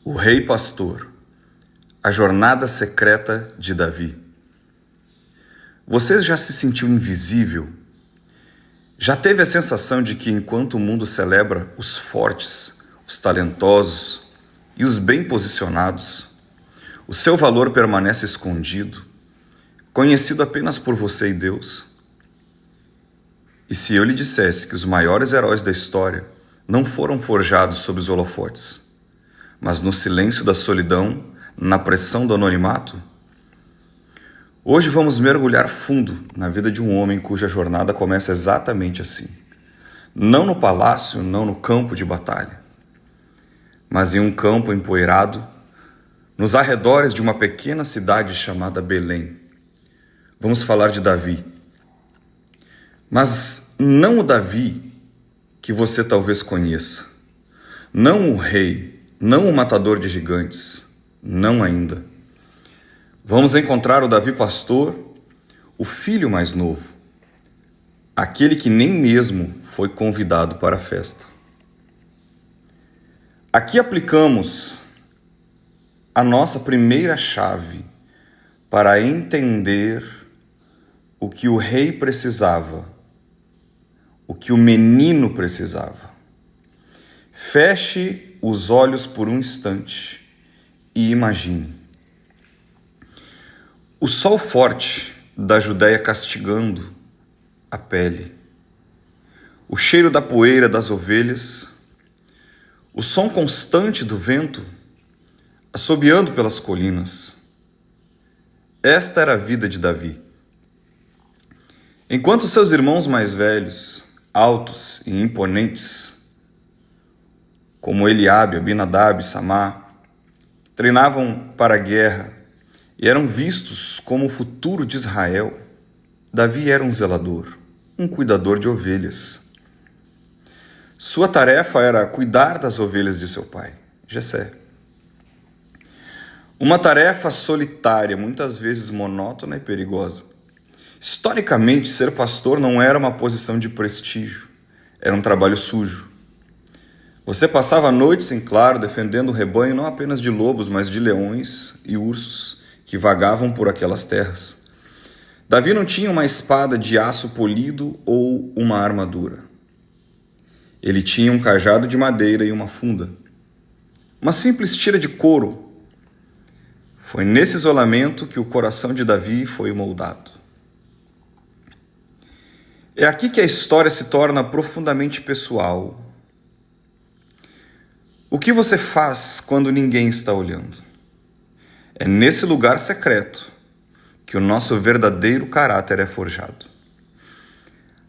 O Rei Pastor, a jornada secreta de Davi. Você já se sentiu invisível? Já teve a sensação de que enquanto o mundo celebra os fortes, os talentosos e os bem posicionados, o seu valor permanece escondido, conhecido apenas por você e Deus? E se eu lhe dissesse que os maiores heróis da história não foram forjados sob os holofotes, mas no silêncio da solidão, na pressão do anonimato? Hoje vamos mergulhar fundo na vida de um homem cuja jornada começa exatamente assim. Não no palácio, não no campo de batalha, mas em um campo empoeirado, nos arredores de uma pequena cidade chamada Belém. Vamos falar de Davi. Mas não o Davi que você talvez conheça. Não o rei, não o matador de gigantes, não ainda. Vamos encontrar o Davi pastor, o filho mais novo, aquele que nem mesmo foi convidado para a festa. Aqui aplicamos a nossa primeira chave para entender o que o rei precisava, o que o menino precisava. Feche os olhos por um instante e imagine. O sol forte da Judéia castigando a pele, o cheiro da poeira das ovelhas, o som constante do vento assobiando pelas colinas. Esta era a vida de Davi. Enquanto seus irmãos mais velhos, altos e imponentes, como Eliabe, Abinadab e Samá, treinavam para a guerra e eram vistos como o futuro de Israel, Davi era um zelador, um cuidador de ovelhas. Sua tarefa era cuidar das ovelhas de seu pai, Jessé. Uma tarefa solitária, muitas vezes monótona e perigosa. Historicamente, ser pastor não era uma posição de prestígio, era um trabalho sujo. Você passava noites em claro defendendo o rebanho não apenas de lobos, mas de leões e ursos que vagavam por aquelas terras. Davi não tinha uma espada de aço polido ou uma armadura. Ele tinha um cajado de madeira e uma funda, uma simples tira de couro. Foi nesse isolamento que o coração de Davi foi moldado. É aqui que a história se torna profundamente pessoal. O que você faz quando ninguém está olhando? É nesse lugar secreto que o nosso verdadeiro caráter é forjado.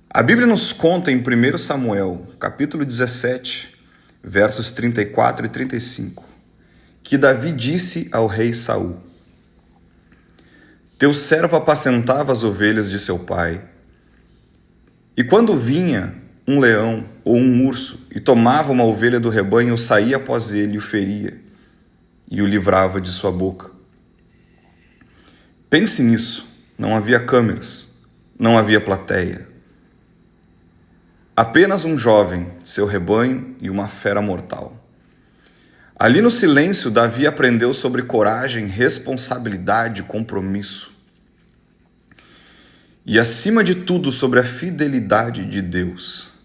A Bíblia nos conta em 1 Samuel, capítulo 17, versos 34 e 35, que Davi disse ao rei Saul: Teu servo apacentava as ovelhas de seu pai, e quando vinha um leão ou um urso e tomava uma ovelha do rebanho, eu saía após ele e o feria e o livrava de sua boca. Pense nisso, não havia câmeras, não havia plateia. Apenas um jovem, seu rebanho e uma fera mortal. Ali no silêncio, Davi aprendeu sobre coragem, responsabilidade e compromisso. E acima de tudo, sobre a fidelidade de Deus.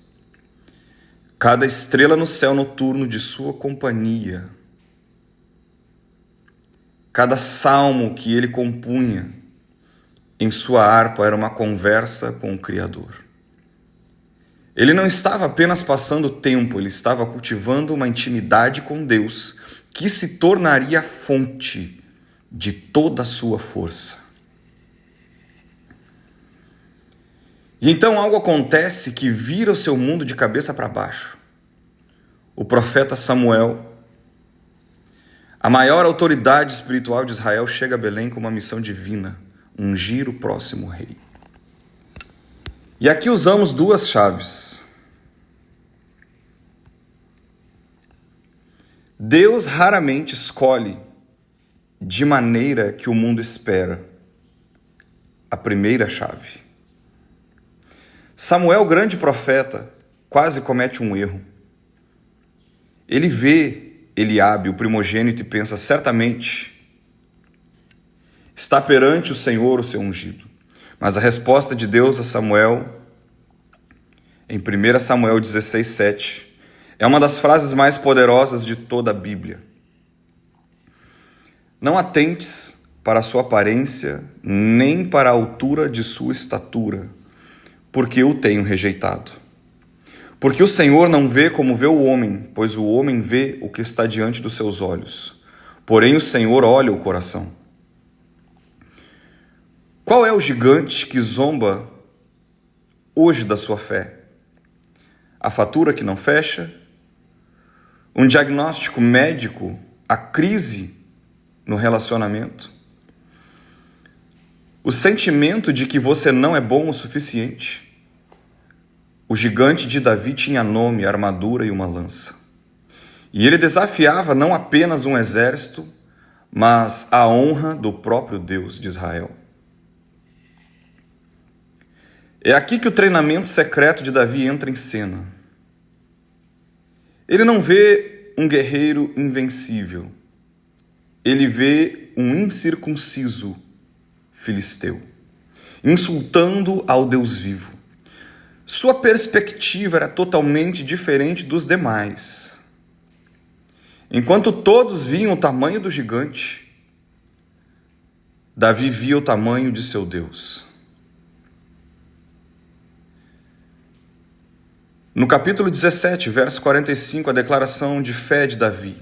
Cada estrela no céu noturno de sua companhia, cada salmo que ele compunha em sua harpa era uma conversa com o Criador. Ele não estava apenas passando tempo, ele estava cultivando uma intimidade com Deus que se tornaria a fonte de toda a sua força. E então algo acontece que vira o seu mundo de cabeça para baixo. O profeta Samuel, a maior autoridade espiritual de Israel, chega a Belém com uma missão divina: ungir o próximo rei. E aqui usamos duas chaves. Deus raramente escolhe de maneira que o mundo espera. A primeira chave. Samuel, grande profeta, quase comete um erro. Ele vê Eliabe, o primogênito, e pensa: certamente está perante o Senhor o seu ungido. Mas a resposta de Deus a Samuel, em 1 Samuel 16:7, é uma das frases mais poderosas de toda a Bíblia. Não atentes para a sua aparência, nem para a altura de sua estatura, porque o tenho rejeitado. Porque o Senhor não vê como vê o homem, pois o homem vê o que está diante dos seus olhos. Porém o Senhor olha o coração. Qual é o gigante que zomba hoje da sua fé? A fatura que não fecha? Um diagnóstico médico? A crise no relacionamento? O sentimento de que você não é bom o suficiente? O gigante de Davi tinha nome, armadura e uma lança. E ele desafiava não apenas um exército, mas a honra do próprio Deus de Israel. É aqui que o treinamento secreto de Davi entra em cena. Ele não vê um guerreiro invencível. Ele vê um incircunciso filisteu, insultando ao Deus vivo. Sua perspectiva era totalmente diferente dos demais. Enquanto todos viam o tamanho do gigante, Davi via o tamanho de seu Deus. No capítulo 17, verso 45, a declaração de fé de Davi: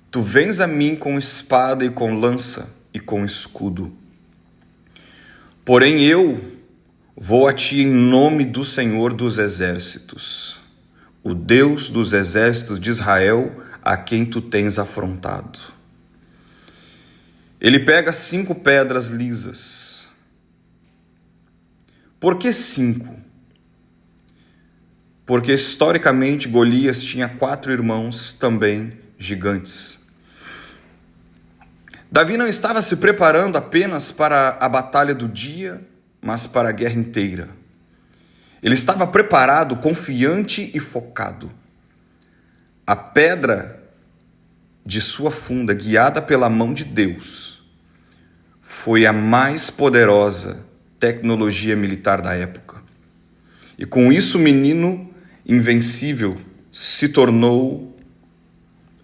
Tu vens a mim com espada e com lança e com escudo. Porém eu vou a ti em nome do Senhor dos exércitos, o Deus dos exércitos de Israel, a quem tu tens afrontado. Ele pega 5 pedras lisas. Por que 5? Porque historicamente Golias tinha 4 irmãos também gigantes. Davi não estava se preparando apenas para a batalha do dia, mas para a guerra inteira. Ele estava preparado, confiante e focado. A pedra de sua funda, guiada pela mão de Deus, foi a mais poderosa tecnologia militar da época. E com isso o menino invencível se tornou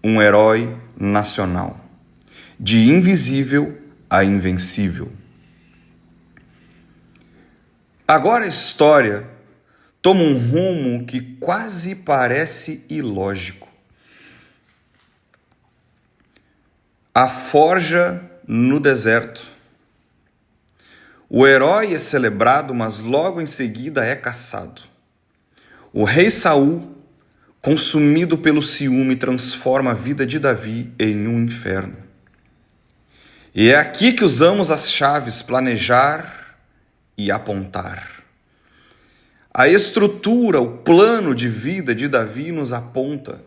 um herói nacional. De invisível a invencível. Agora a história toma um rumo que quase parece ilógico. A forja no deserto. O herói é celebrado, mas logo em seguida é caçado. O rei Saul, consumido pelo ciúme, transforma a vida de Davi em um inferno. E é aqui que usamos as chaves planejar e apontar. A estrutura, o plano de vida de Davi nos aponta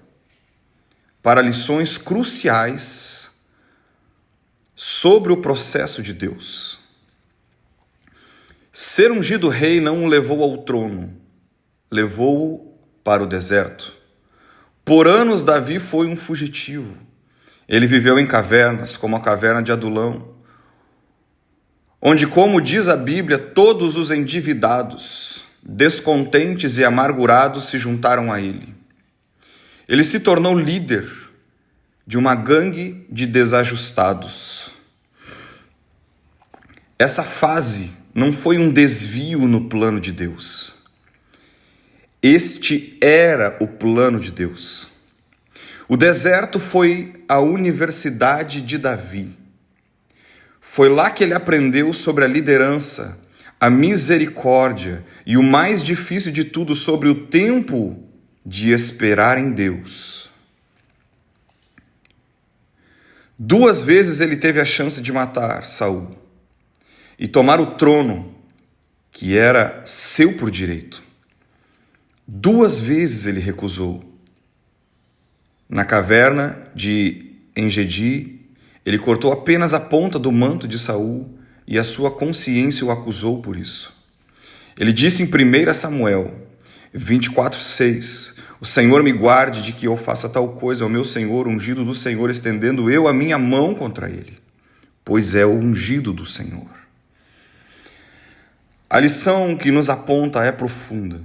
para lições cruciais sobre o processo de Deus. Ser ungido rei não o levou ao trono, levou-o para o deserto. Por anos Davi foi um fugitivo. Ele viveu em cavernas, como a caverna de Adulão, onde, como diz a Bíblia, todos os endividados, descontentes e amargurados se juntaram a ele. Ele se tornou líder de uma gangue de desajustados. Essa fase não foi um desvio no plano de Deus. Este era o plano de Deus. O deserto foi a universidade de Davi. Foi lá que ele aprendeu sobre a liderança, a misericórdia e o mais difícil de tudo, sobre o tempo de esperar em Deus. 2 vezes ele teve a chance de matar Saul e tomar o trono que era seu por direito. 2 vezes ele recusou. Na caverna de Engedi, ele cortou apenas a ponta do manto de Saul e a sua consciência o acusou por isso. Ele disse em 1 Samuel 24:6, O Senhor me guarde de que eu faça tal coisa ao meu Senhor, ungido do Senhor, estendendo eu a minha mão contra ele, pois é o ungido do Senhor. A lição que nos aponta é profunda.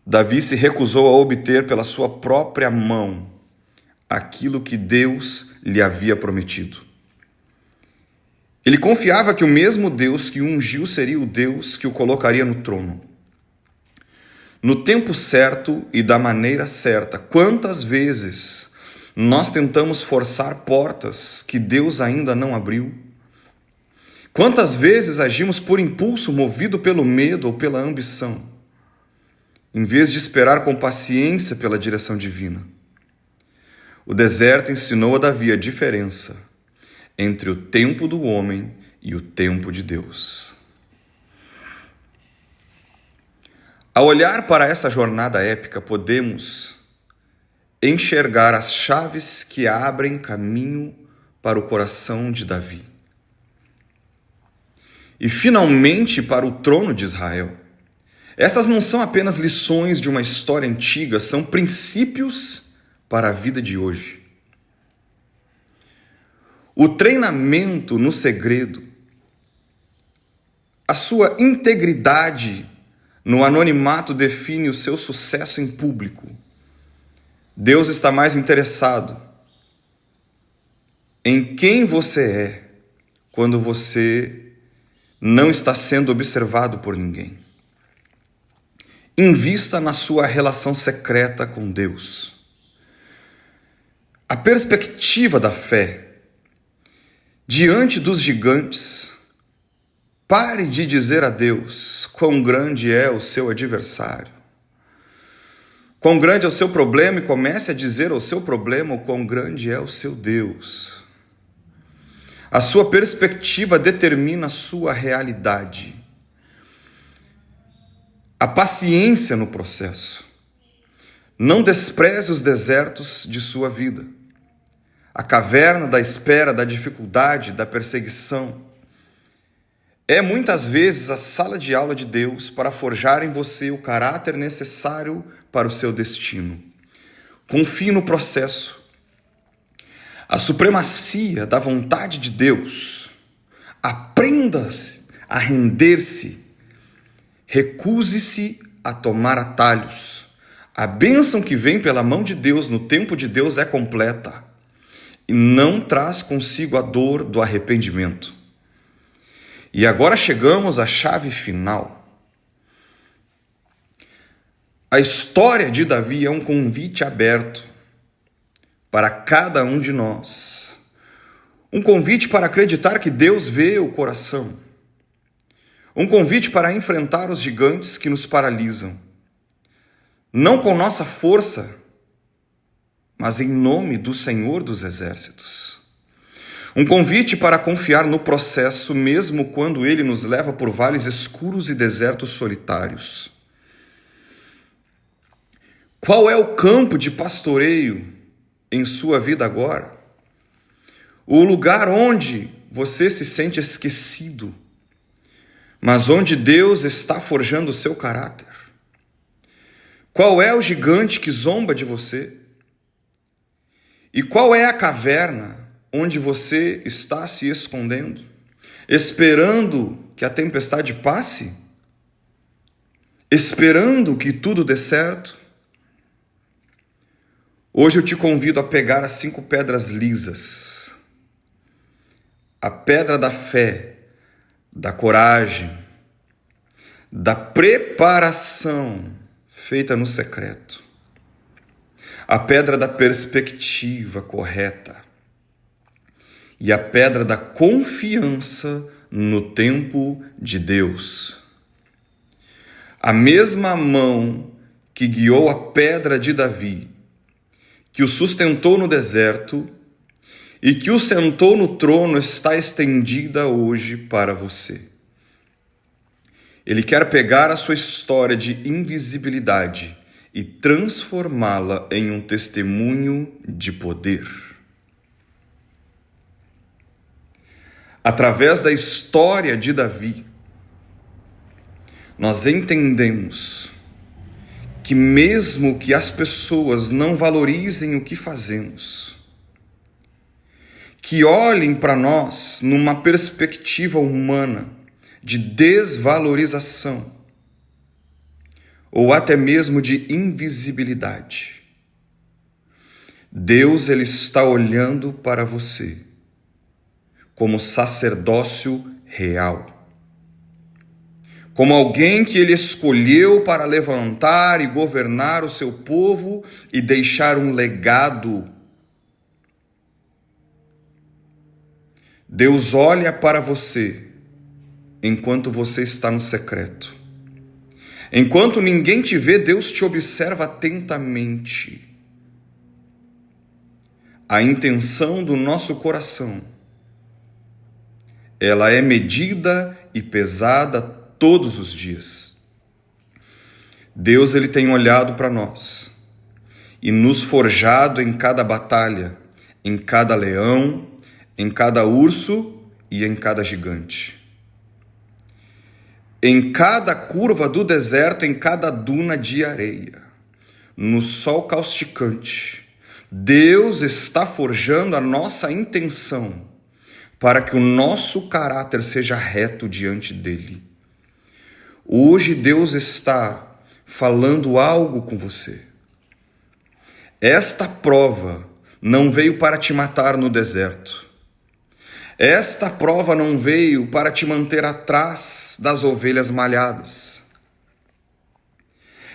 Davi se recusou a obter pela sua própria mão aquilo que Deus lhe havia prometido. Ele confiava que o mesmo Deus que o ungiu seria o Deus que o colocaria no trono. No tempo certo e da maneira certa. Quantas vezes nós tentamos forçar portas que Deus ainda não abriu? Quantas vezes agimos por impulso, movido pelo medo ou pela ambição, em vez de esperar com paciência pela direção divina? O deserto ensinou a Davi a diferença entre o tempo do homem e o tempo de Deus. Ao olhar para essa jornada épica, podemos enxergar as chaves que abrem caminho para o coração de Davi e finalmente para o trono de Israel. Essas não são apenas lições de uma história antiga, são princípios para a vida de hoje. O treinamento no segredo, a sua integridade no anonimato define o seu sucesso em público. Deus está mais interessado em quem você é quando você não está sendo observado por ninguém. Invista na sua relação secreta com Deus. A perspectiva da fé diante dos gigantes. Pare de dizer a Deus quão grande é o seu adversário, quão grande é o seu problema, e comece a dizer ao seu problema o quão grande é o seu Deus. A sua perspectiva determina a sua realidade. A paciência no processo. Não despreze os desertos de sua vida. A caverna da espera, da dificuldade, da perseguição. É muitas vezes a sala de aula de Deus para forjar em você o caráter necessário para o seu destino. Confie no processo. A supremacia da vontade de Deus. Aprenda a render-se. Recuse-se a tomar atalhos. A bênção que vem pela mão de Deus no tempo de Deus é completa e não traz consigo a dor do arrependimento. E agora chegamos à chave final. A história de Davi é um convite aberto para cada um de nós. Um convite para acreditar que Deus vê o coração. Um convite para enfrentar os gigantes que nos paralisam. Não com nossa força, mas em nome do Senhor dos Exércitos. Um convite para confiar no processo, mesmo quando ele nos leva por vales escuros e desertos solitários. Qual é o campo de pastoreio em sua vida agora? O lugar onde você se sente esquecido, mas onde Deus está forjando o seu caráter? Qual é o gigante que zomba de você? E qual é a caverna onde você está se escondendo, esperando que a tempestade passe? Esperando que tudo dê certo? Hoje eu te convido a pegar as 5 pedras lisas. A pedra da fé, da coragem, da preparação feita no secreto. A pedra da perspectiva correta. E a pedra da confiança no tempo de Deus. A mesma mão que guiou a pedra de Davi, que o sustentou no deserto e que o sentou no trono, está estendida hoje para você. Ele quer pegar a sua história de invisibilidade e transformá-la em um testemunho de poder. Através da história de Davi, nós entendemos que mesmo que as pessoas não valorizem o que fazemos, que olhem para nós numa perspectiva humana de desvalorização ou até mesmo de invisibilidade, Deus ele está olhando para você como sacerdócio real, como alguém que ele escolheu para levantar e governar o seu povo e deixar um legado. Deus olha para você enquanto você está no secreto. Enquanto ninguém te vê, Deus te observa atentamente. A intenção do nosso coração, ela é medida e pesada todos os dias. Deus ele tem olhado para nós e nos forjado em cada batalha, em cada leão, em cada urso e em cada gigante. Em cada curva do deserto, em cada duna de areia, no sol causticante, Deus está forjando a nossa intenção para que o nosso caráter seja reto diante dele. Hoje Deus está falando algo com você. Esta prova não veio para te matar no deserto. Esta prova não veio para te manter atrás das ovelhas malhadas.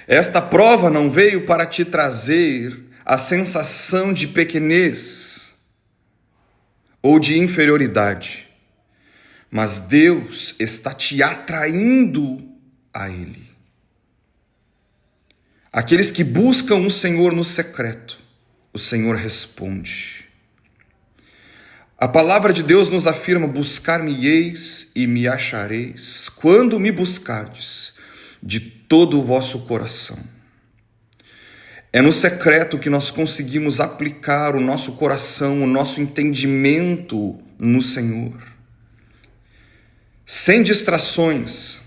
Esta prova não veio para te trazer a sensação de pequenez ou de inferioridade. Mas Deus está te atraindo a Ele. Aqueles que buscam o Senhor no secreto, o Senhor responde. A palavra de Deus nos afirma: buscar-me-eis e me achareis, quando me buscardes de todo o vosso coração. É no secreto que nós conseguimos aplicar o nosso coração, o nosso entendimento no Senhor. Sem distrações,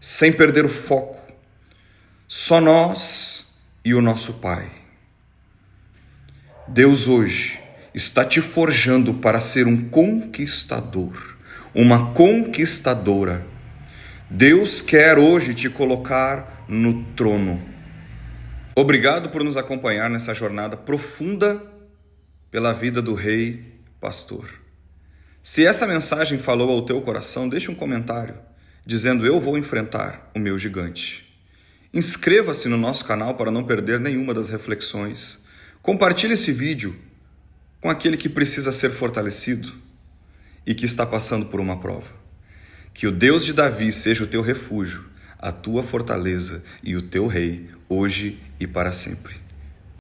sem perder o foco, só nós e o nosso Pai. Deus hoje está te forjando para ser um conquistador, uma conquistadora. Deus quer hoje te colocar no trono. Obrigado por nos acompanhar nessa jornada profunda pela vida do Rei Pastor. Se essa mensagem falou ao teu coração, deixe um comentário dizendo: eu vou enfrentar o meu gigante. Inscreva-se no nosso canal para não perder nenhuma das reflexões. Compartilhe esse vídeo com aquele que precisa ser fortalecido e que está passando por uma prova. Que o Deus de Davi seja o teu refúgio, a tua fortaleza e o teu rei, hoje e para sempre.